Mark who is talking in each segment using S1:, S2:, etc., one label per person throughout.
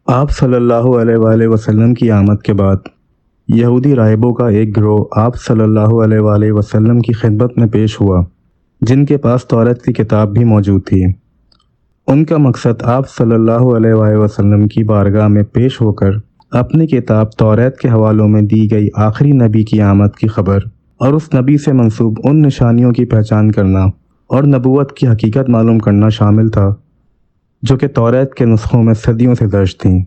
S1: آپ صلی اللہ علیہ وآلہ وسلم کی آمد کے بعد یہودی راہبوں کا ایک گروہ آپ صلی اللہ علیہ وآلہ وسلم کی خدمت میں پیش ہوا، جن کے پاس توریت کی کتاب بھی موجود تھی۔ ان کا مقصد آپ صلی اللہ علیہ وآلہ وسلم کی بارگاہ میں پیش ہو کر اپنی کتاب توریت کے حوالوں میں دی گئی آخری نبی کی آمد کی خبر اور اس نبی سے منسوب ان نشانیوں کی پہچان کرنا اور نبوت کی حقیقت معلوم کرنا شامل تھا جو کہ توریت کے نسخوں میں صدیوں سے درج تھیں۔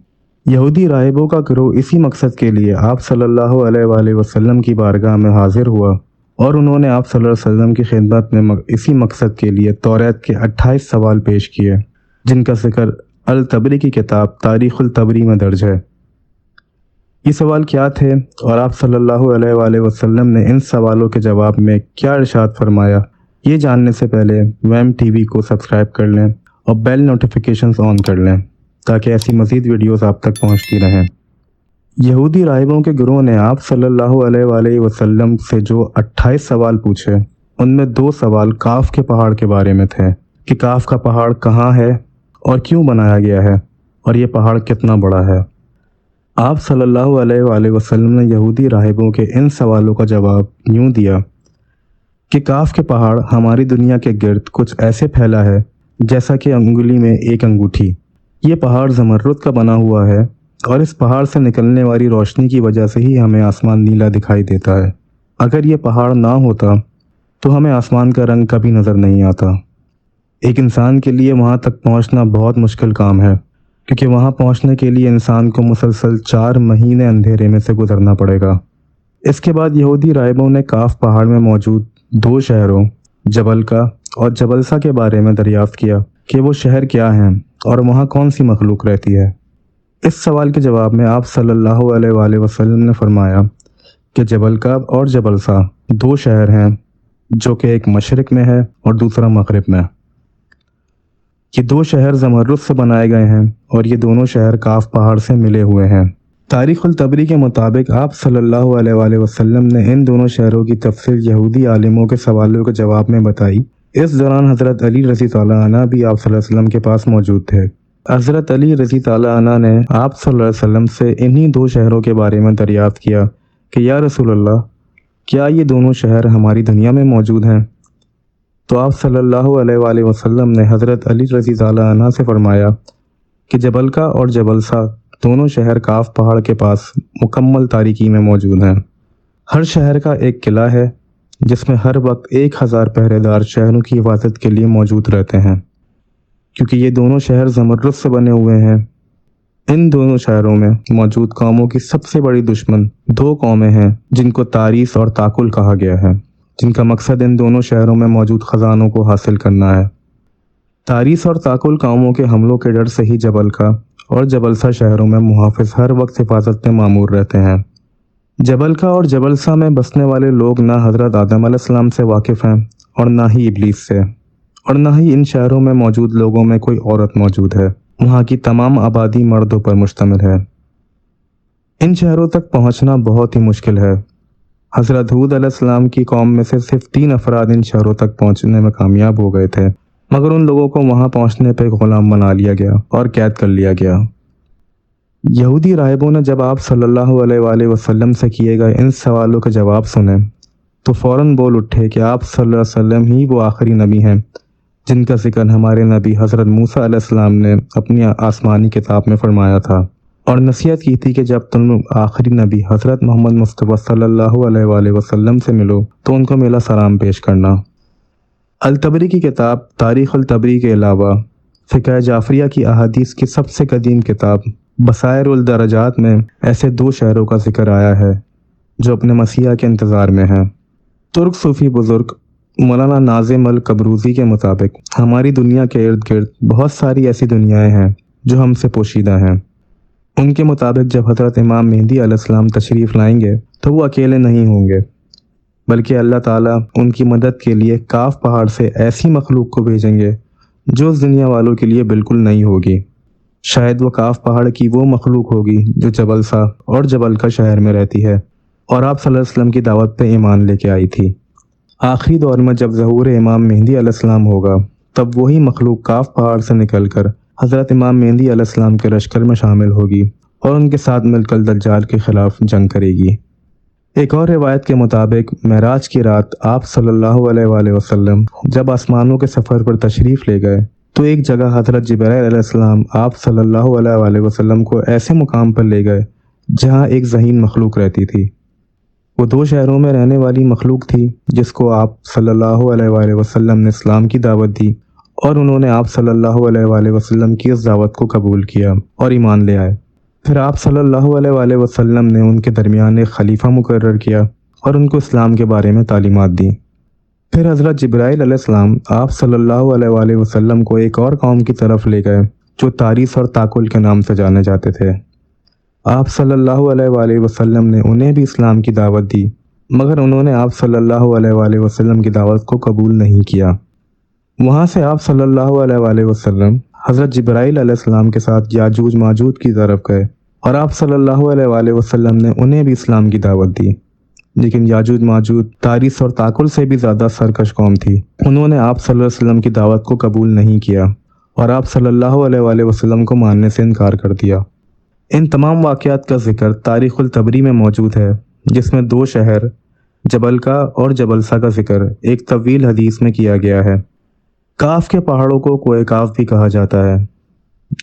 S1: یہودی راہبوں کا گروہ اسی مقصد کے لیے آپ صلی اللہ علیہ وآلہ وسلم کی بارگاہ میں حاضر ہوا اور انہوں نے آپ صلی اللہ علیہ وسلم کی خدمت میں اسی مقصد کے لیے توریت کے 28 سوال پیش کیے، جن کا ذکر الطبری کی کتاب تاریخ الطبری میں درج ہے۔ یہ سوال کیا تھے اور آپ صلی اللہ علیہ وآلہ وسلم نے ان سوالوں کے جواب میں کیا ارشاد فرمایا، یہ جاننے سے پہلے ویم ٹی وی کو سبسکرائب کر لیں اور بیل نوٹیفیکیشنز آن کر لیں تاکہ ایسی مزید ویڈیوز آپ تک پہنچتی رہیں۔ یہودی راہبوں کے گروہ نے آپ صلی اللہ علیہ وآلہ وسلم سے جو 28 سوال پوچھے، ان میں 2 سوال کاف کے پہاڑ کے بارے میں تھے کہ کاف کا پہاڑ کہاں ہے اور کیوں بنایا گیا ہے اور یہ پہاڑ کتنا بڑا ہے۔ آپ صلی اللہ علیہ وآلہ وسلم نے یہودی راہبوں کے ان سوالوں کا جواب یوں دیا کہ کاف کے پہاڑ ہماری دنیا کے گرد کچھ ایسے پھیلا ہے جیسا کہ انگلی میں ایک انگوٹھی۔ یہ پہاڑ زمرد کا بنا ہوا ہے اور اس پہاڑ سے نکلنے والی روشنی کی وجہ سے ہی ہمیں آسمان نیلا دکھائی دیتا ہے۔ اگر یہ پہاڑ نہ ہوتا تو ہمیں آسمان کا رنگ کبھی نظر نہیں آتا۔ ایک انسان کے لیے وہاں تک پہنچنا بہت مشکل کام ہے، کیونکہ وہاں پہنچنے کے لیے انسان کو مسلسل 4 مہینے اندھیرے میں سے گزرنا پڑے گا۔ اس کے بعد یہودی راہبوں نے کاف پہاڑ میں موجود 2 شہروں جبلکا اور جبلسا کے بارے میں دریافت کیا کہ وہ شہر کیا ہیں اور وہاں کون سی مخلوق رہتی ہے۔ اس سوال کے جواب میں آپ صلی اللہ علیہ وآلہ وسلم نے فرمایا کہ جبلکا اور جبلسا 2 شہر ہیں، جو کہ ایک مشرق میں ہے اور دوسرا مغرب میں۔ یہ 2 شہر زمرد سے بنائے گئے ہیں اور یہ دونوں شہر کاف پہاڑ سے ملے ہوئے ہیں۔ تاریخ الطبری کے مطابق آپ صلی اللہ علیہ وآلہ وسلم نے ان دونوں شہروں کی تفصیل یہودی عالموں کے سوالوں کے جواب میں بتائی۔ اس دوران حضرت علی رضی اللہ عنہ بھی آپ صلی اللہ علیہ وسلم کے پاس موجود تھے۔ حضرت علی رضی اللہ عنہ نے آپ صلی اللہ علیہ وسلم سے انہی 2 شہروں کے بارے میں دریافت کیا کہ یا رسول اللہ، کیا یہ دونوں شہر ہماری دنیا میں موجود ہیں؟ تو آپ صلی اللہ علیہ وآلہ وسلم نے حضرت علی رضی اللہ عنہ سے فرمایا کہ جبلکا اور جبلسا دونوں شہر کاف پہاڑ کے پاس مکمل تاریکی میں موجود ہیں۔ ہر شہر کا ایک قلعہ ہے جس میں ہر وقت 1000 پہرے دار شہروں کی حفاظت کے لیے موجود رہتے ہیں، کیونکہ یہ دونوں شہر زمرد سے بنے ہوئے ہیں۔ ان دونوں شہروں میں موجود قوموں کی سب سے بڑی دشمن 2 قومیں ہیں جن کو تاریس اور تاکل کہا گیا ہے، جن کا مقصد ان دونوں شہروں میں موجود خزانوں کو حاصل کرنا ہے۔ تاریس اور تاکل قوموں کے حملوں کے ڈر سے ہی جبلکا اور جبلسا شہروں میں محافظ ہر وقت حفاظت میں مامور رہتے ہیں۔ جبلکا اور جبلسا میں بسنے والے لوگ نہ حضرت آدم علیہ السلام سے واقف ہیں اور نہ ہی ابلیس سے، اور نہ ہی ان شہروں میں موجود لوگوں میں کوئی عورت موجود ہے۔ وہاں کی تمام آبادی مردوں پر مشتمل ہے۔ ان شہروں تک پہنچنا بہت ہی مشکل ہے۔ حضرت ہود علیہ السلام کی قوم میں سے صرف 3 افراد ان شہروں تک پہنچنے میں کامیاب ہو گئے تھے، مگر ان لوگوں کو وہاں پہنچنے پہ غلام بنا لیا گیا اور قید کر لیا گیا۔ یہودی راہبوں نے جب آپ صلی اللہ علیہ وآلہ وسلم سے کیے گئے ان سوالوں کے جواب سنے تو فوراً بول اٹھے کہ آپ صلی اللہ علیہ وسلم ہی وہ آخری نبی ہیں جن کا ذکر ہمارے نبی حضرت موسیٰ علیہ السلام نے اپنی آسمانی کتاب میں فرمایا تھا، اور نصیحت کی تھی کہ جب تم آخری نبی حضرت محمد مصطفیٰ صلی اللہ علیہ وآلہ وسلم سے ملو تو ان کو میرا سلام پیش کرنا۔ الطبری کی کتاب تاریخ الطبری کے علاوہ فقہ جعفریہ کی احادیث کی سب سے قدیم کتاب بصائر الدرجات میں ایسے 2 شہروں کا ذکر آیا ہے جو اپنے مسیح کے انتظار میں ہیں۔ ترک صوفی بزرگ مولانا ناظم القبروزی کے مطابق ہماری دنیا کے ارد گرد بہت ساری ایسی دنیایں ہیں جو ہم سے پوشیدہ ہیں۔ ان کے مطابق جب حضرت امام مہدی علیہ السلام تشریف لائیں گے تو وہ اکیلے نہیں ہوں گے، بلکہ اللہ تعالیٰ ان کی مدد کے لیے کاف پہاڑ سے ایسی مخلوق کو بھیجیں گے جو اس دنیا والوں کے لیے بالکل نئی ہوگی۔ شاید وہ کاف پہاڑ کی وہ مخلوق ہوگی جو جبلسا اور جبلکا شہر میں رہتی ہے اور آپ صلی اللہ علیہ وسلم کی دعوت پہ ایمان لے کے آئی تھی۔ آخری دور میں جب ظہور امام مہدی علیہ السلام ہوگا تب وہی مخلوق کاف پہاڑ سے نکل کر حضرت امام مہدی علیہ السلام کے لشکر میں شامل ہوگی اور ان کے ساتھ مل کر دجال کے خلاف جنگ کرے گی۔ ایک اور روایت کے مطابق معراج کی رات آپ صلی اللہ علیہ وآلہ وسلم جب آسمانوں کے سفر پر تشریف لے گئے تو ایک جگہ حضرت جبرائیل علیہ السلام آپ صلی اللہ علیہ وآلہ وسلم کو ایسے مقام پر لے گئے جہاں ایک ذہین مخلوق رہتی تھی۔ وہ 2 شہروں میں رہنے والی مخلوق تھی جس کو آپ صلی اللہ علیہ وآلہ وسلم نے اسلام کی دعوت دی اور انہوں نے آپ صلی اللہ علیہ وآلہ وسلم کی اس دعوت کو قبول کیا اور ایمان لے آئے۔ پھر آپ صلی اللہ علیہ وآلہ وسلم نے ان کے درمیان ایک خلیفہ مقرر کیا اور ان کو اسلام کے بارے میں تعلیمات دی۔ پھر حضرت جبرائیل علیہ السلام آپ صلی اللہ علیہ وآلہ وسلم کو ایک اور قوم کی طرف لے گئے جو تاریث اور تاکل کے نام سے جانے جاتے تھے۔ آپ صلی اللہ علیہ وآلہ وسلم نے انہیں بھی اسلام کی دعوت دی مگر انہوں نے آپ صلی اللہ علیہ وآلہ وسلم کی دعوت کو قبول نہیں کیا۔ وہاں سے آپ صلی اللہ علیہ وآلہ وسلم حضرت جبرائیل علیہ السلام کے ساتھ یاجوج ماجوج کی طرف گئے اور آپ صلی اللہ علیہ وآلہ وسلم نے انہیں بھی اسلام کی دعوت دی، لیکن یاجوج ماجوج تاریث اور تاکل سے بھی زیادہ سرکش قوم تھی۔ انہوں نے آپ صلی اللہ علیہ وسلم کی دعوت کو قبول نہیں کیا اور آپ صلی اللہ علیہ وآلہ وسلم کو ماننے سے انکار کر دیا۔ ان تمام واقعات کا ذکر تاریخ الطبری میں موجود ہے، جس میں 2 شہر جبلکا اور جبلسا کا ذکر ایک طویل حدیث میں کیا گیا ہے۔ کاف کے پہاڑوں کو کوہ کاف بھی کہا جاتا ہے،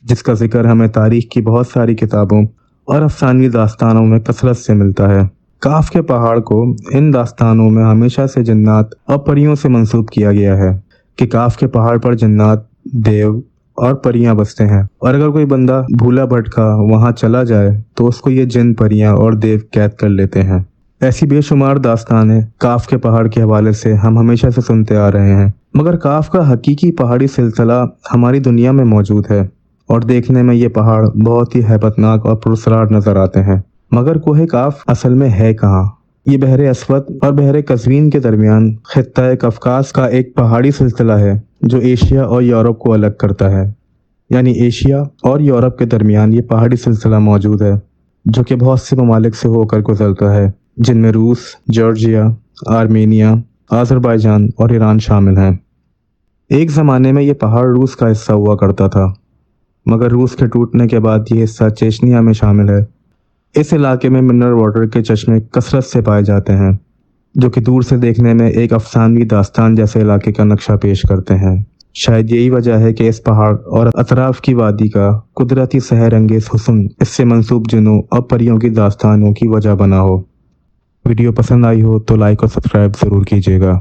S1: جس کا ذکر ہمیں تاریخ کی بہت ساری کتابوں اور افسانوی داستانوں میں کثرت سے ملتا ہے۔ کاف کے پہاڑ کو ان داستانوں میں ہمیشہ سے جنات اور پریوں سے منسوب کیا گیا ہے کہ کاف کے پہاڑ پر جنات، دیو اور پریاں بستے ہیں، اور اگر کوئی بندہ بھولا بھٹکا وہاں چلا جائے تو اس کو یہ جن، پریاں اور دیو قید کر لیتے ہیں۔ ایسی بے شمار داستانیں کاف کے پہاڑ کے حوالے سے ہم ہمیشہ سے سنتے آ رہے ہیں، مگر کاف کا حقیقی پہاڑی سلسلہ ہماری دنیا میں موجود ہے اور دیکھنے میں یہ پہاڑ بہت ہی ہیبت ناک اور پراسرار نظر آتے ہیں۔ مگر کوہ کاف اصل میں ہے کہاں؟ یہ بحر اسود اور بحر قزوین کے درمیان خطہ قفقاز کا ایک پہاڑی سلسلہ ہے جو ایشیا اور یورپ کو الگ کرتا ہے، یعنی ایشیا اور یورپ کے درمیان یہ پہاڑی سلسلہ موجود ہے جو کہ بہت سے ممالک سے ہو کر گزرتا ہے، جن میں روس، جارجیا، آرمینیا، آذربائیجان اور ایران شامل ہیں۔ ایک زمانے میں یہ پہاڑ روس کا حصہ ہوا کرتا تھا، مگر روس کے ٹوٹنے کے بعد یہ حصہ چیچنیا میں شامل ہے۔ اس علاقے میں منرل واٹر کے چشمے کثرت سے پائے جاتے ہیں جو کہ دور سے دیکھنے میں ایک افسانوی داستان جیسے علاقے کا نقشہ پیش کرتے ہیں۔ شاید یہی وجہ ہے کہ اس پہاڑ اور اطراف کی وادی کا قدرتی سحر انگیز حسن اس سے منسوب جنوں اور پریوں کی داستانوں کی وجہ بنا ہو۔ ویڈیو پسند آئی ہو تو لائک اور سبسکرائب ضرور کیجیے گا۔